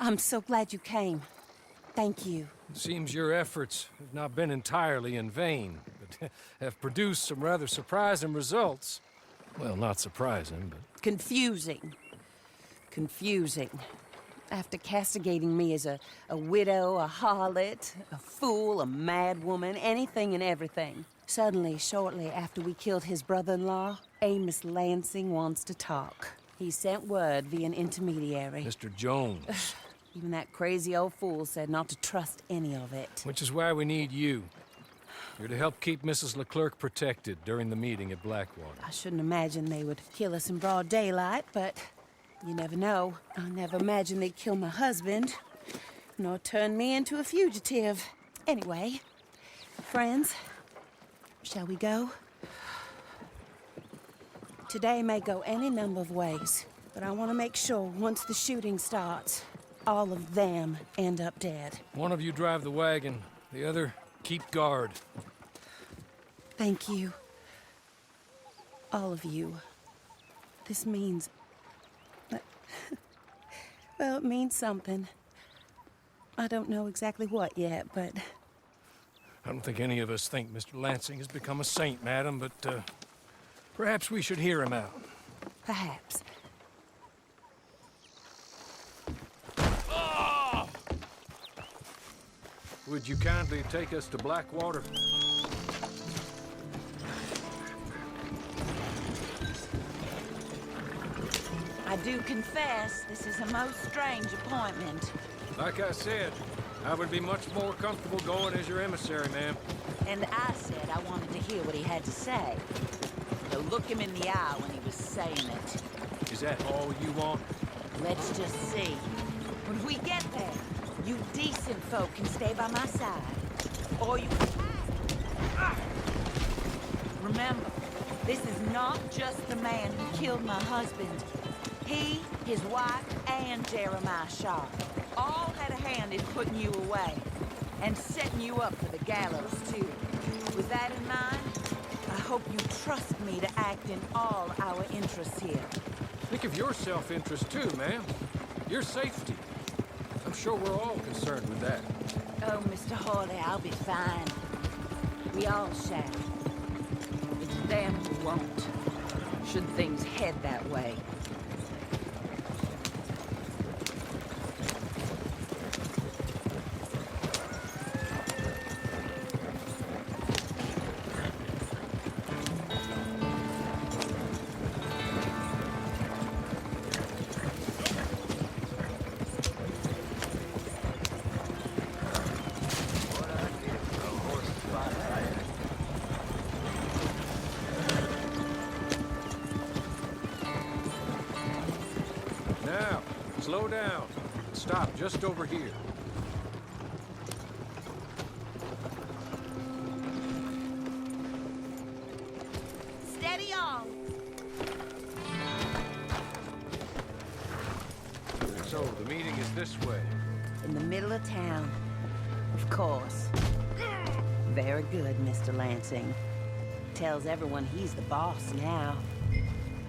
I'm so glad you came. Thank you. It seems your efforts have not been entirely in vain, but have produced some rather surprising results. Well, not surprising, but... Confusing. Confusing. After castigating me as a widow, a harlot, a fool, a mad woman, anything and everything. Suddenly, shortly after we killed his brother-in-law, Amos Lansing wants to talk. He sent word via an intermediary. Mr. Jones. Even that crazy old fool said not to trust any of it. Which is why we need you. You're to help keep Mrs. Leclerc protected during the meeting at Blackwater. I shouldn't imagine they would kill us in broad daylight, but you never know. I never imagined they'd kill my husband, nor turn me into a fugitive. Anyway, friends, shall we go? Today may go any number of ways, but I want to make sure once the shooting starts, all of them end up dead. One of you drive the wagon, the other keep guard. Thank you. All of you. This means... well, it means something. I don't know exactly what yet, but... I don't think any of us think Mr. Lansing has become a saint, madam, but perhaps we should hear him out. Perhaps. Would you kindly take us to Blackwater? I do confess, this is a most strange appointment. Like I said, I would be much more comfortable going as your emissary, ma'am. And I said I wanted to hear what he had to say. So look him in the eye when he was saying it. Is that all you want? Let's just see. When we get there, you decent folk can stay by my side. Or you can... Remember, this is not just the man who killed my husband. He, his wife, and Jeremiah Shaw all had a hand in putting you away. And setting you up for the gallows, too. With that in mind, I hope you trust me to act in all our interests here. Think of your self-interest too, ma'am. Your safety. I'm sure we're all concerned with that. Oh, Mr. Hawley, I'll be fine. We all shall. It's them who won't, should things head that way. Now, slow down. Stop just over here. Steady on! So, the meeting is this way. In the middle of town. Of course. Very good, Mr. Lansing. Tells everyone he's the boss now.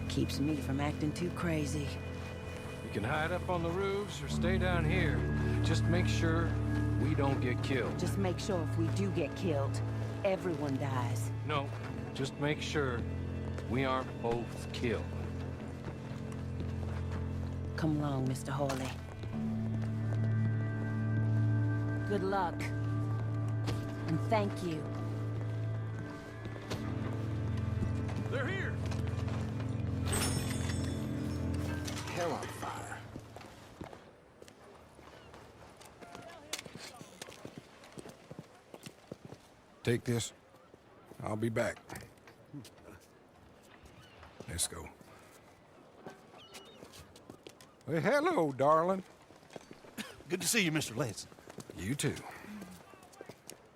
Keeps me from acting too crazy. You can hide up on the roofs or stay down here. Just make sure we don't get killed. Just make sure if we do get killed, everyone dies. No, just make sure we aren't both killed. Come along, Mr. Hawley. Good luck. And thank you. They're here! Hell on fire. Take this. I'll be back. Let's go. Well, hello, darling. Good to see you, Mr. Lansing. You too.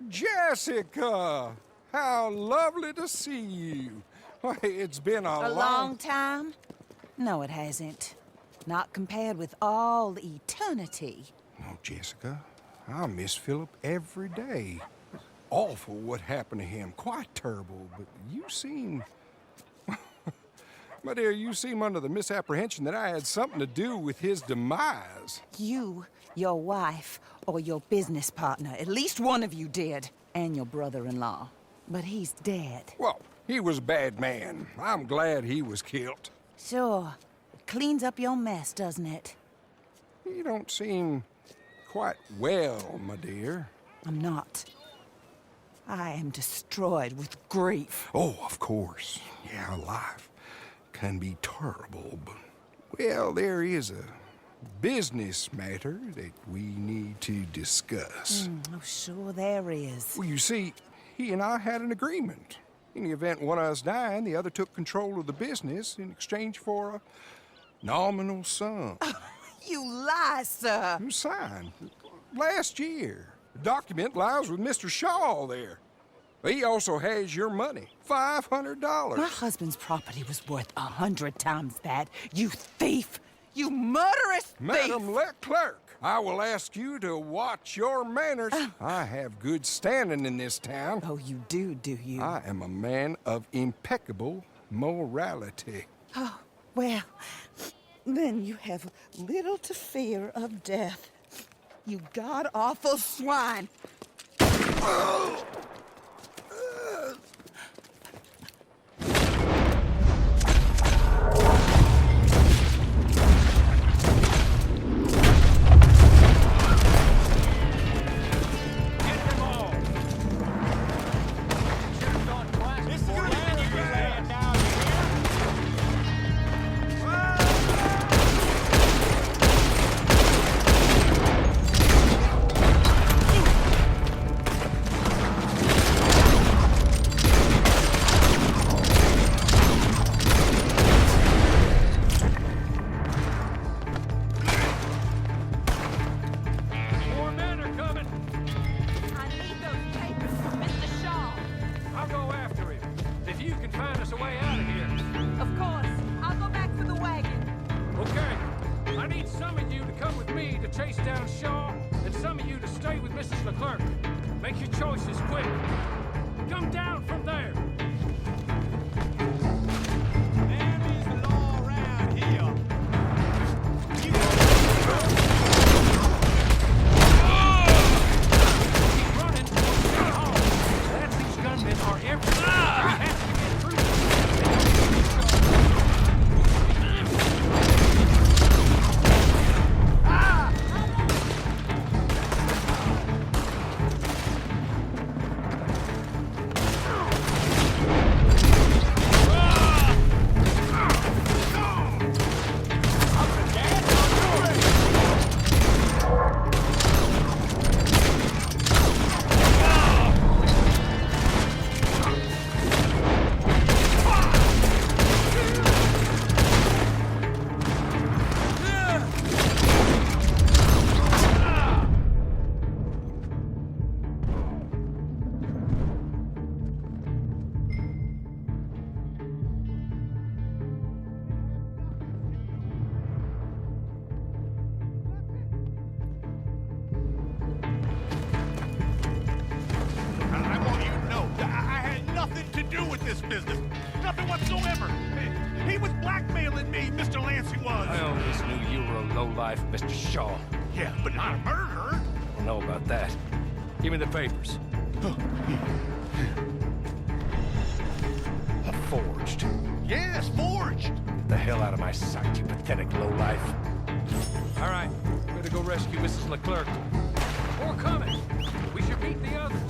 Jessica! How lovely to see you. Why, it's been A long time? No, it hasn't. Not compared with all eternity. Oh, Jessica, I miss Philip every day. Awful what happened to him. Quite terrible, but you seem... My dear, you seem under the misapprehension that I had something to do with his demise. You, your wife, or your business partner, at least one of you did, and your brother-in-law. But he's dead. Well, he was a bad man. I'm glad he was killed. Sure. It cleans up your mess, doesn't it? You don't seem quite well, my dear. I'm not. I am destroyed with grief. Oh, of course. Yeah, life can be terrible, but... Well, there is a business matter that we need to discuss. Oh, sure there is. Well, you see, he and I had an agreement. In the event one of us died, the other took control of the business in exchange for a nominal sum. You lie, sir. You signed last year. The document lies with Mr. Shaw there. He also has your money, $500. My husband's property was worth 100 times that. You thief! You murderous thief! Madam Leclerc, I will ask you to watch your manners. I have good standing in this town. Oh, you do you? I am a man of impeccable morality. Oh, well, then you have little to fear of death. You god-awful swine! Chase down Shaw, and some of you to stay with Mrs. Leclerc. Make your choices quick. Come down from there. There is the law around here. Keep running. Stay home. That's these gunmen are everywhere. We have to get through them. This business. Nothing whatsoever. He was blackmailing me, Mr. Lansing was. I always knew you were a lowlife, Mr. Shaw. Yeah, but not a murderer. I don't know about that. Give me the papers. Forged. Yes, forged. Get the hell out of my sight, you pathetic lowlife. All right, better go rescue Mrs. Leclerc. More coming. We should beat the others.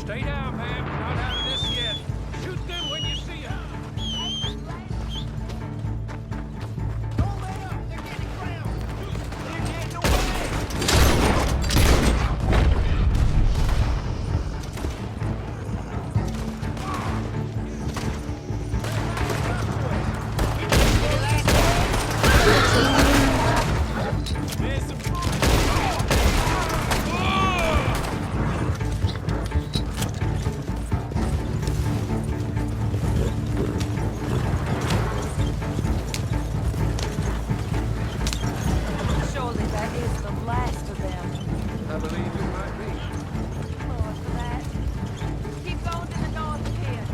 Stay down, ma'am. We're not out of this yet. Shoot them when you see them. Don't let up! They're getting ground! They're getting away! Surely that is the last of them. I believe it might be. Lord, for that. Keep going to the north of here.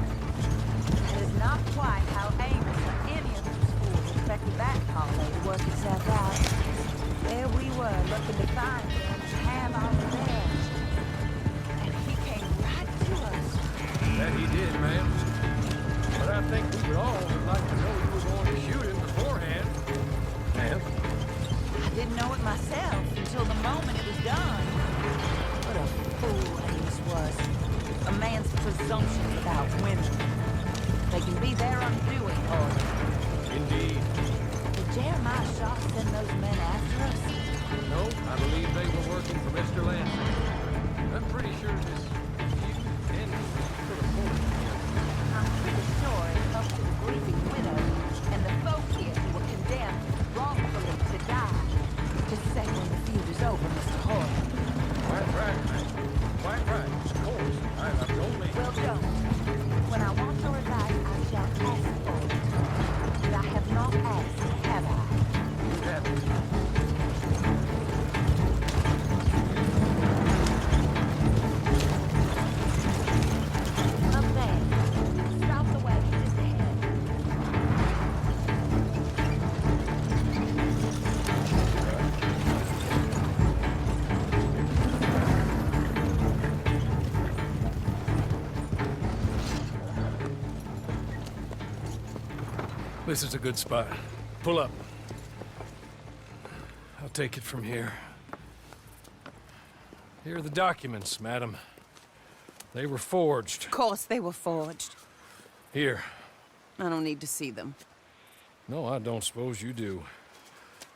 That is not quite how Amos or any of those fools expected that holiday to work itself out. There we were, looking to find him and have our revenge. And he came right to us. That he did, ma'am. But I think we would all would like to know you were going to shoot him beforehand. Ma'am? I didn't know it myself until the moment it was done. What a fool Amos was. A man's presumptions about women. They can be their undoing, or Indeed. did Jeremiah Shaw send those men after us? No, I believe they were working for Mr. Lansing. I'm pretty sure this you and could afford him. I'm pretty sure it's up to the grieving widow and the folk here who were condemned wrongfully to die to say when the feud is over, Mr. Horton. Quite right, ma'am. Quite right. Of course. I'm only... Well, don't. When I want your advice, I shall ask for it. But I have not asked, have I? You haven't. Up there. Stop the wagon just ahead. This is a good spot. Pull up. I'll take it from here. Here are the documents, madam. They were forged. Of course they were forged. Here. I don't need to see them. No, I don't suppose you do.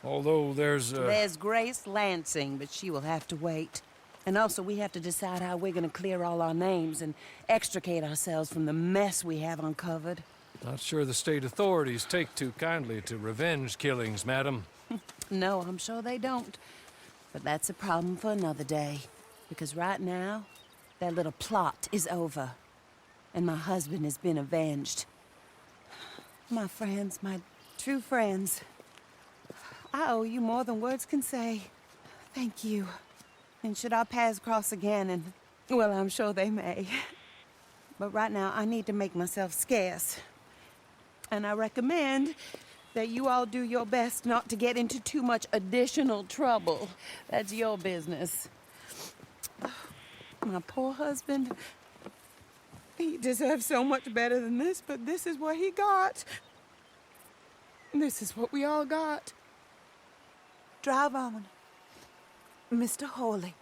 Although there's There's Grace Lansing, but she will have to wait. And also, we have to decide how we're gonna clear all our names and extricate ourselves from the mess we have uncovered. Not sure the state authorities take too kindly to revenge killings, madam. No, I'm sure they don't. But that's a problem for another day. Because right now, that little plot is over. And my husband has been avenged. My friends, my true friends. I owe you more than words can say. Thank you. And should our paths cross again, and, well, I'm sure they may. But right now, I need to make myself scarce. And I recommend that you all do your best not to get into too much additional trouble. That's your business. My poor husband, he deserves so much better than this, but this is what he got. This is what we all got. Drive on, Mr. Hawley.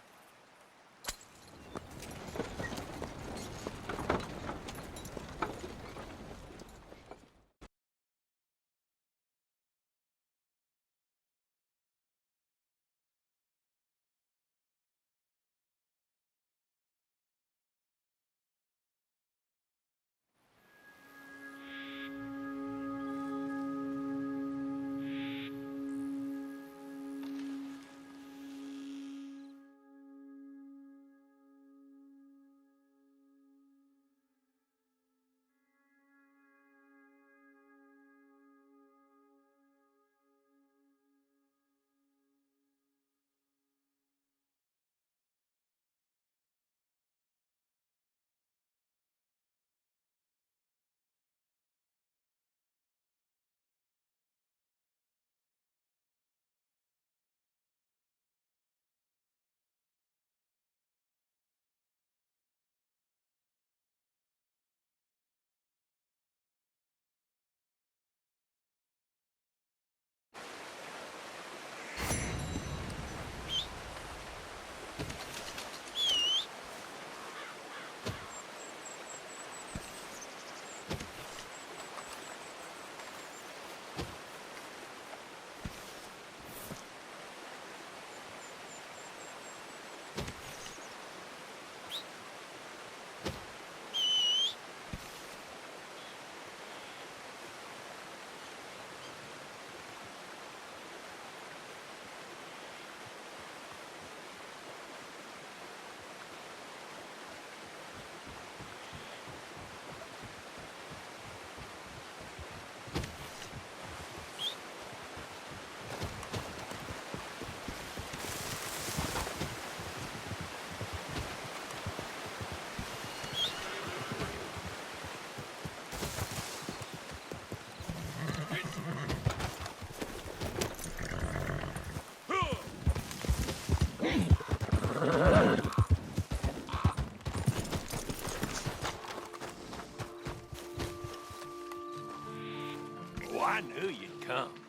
knew you'd come.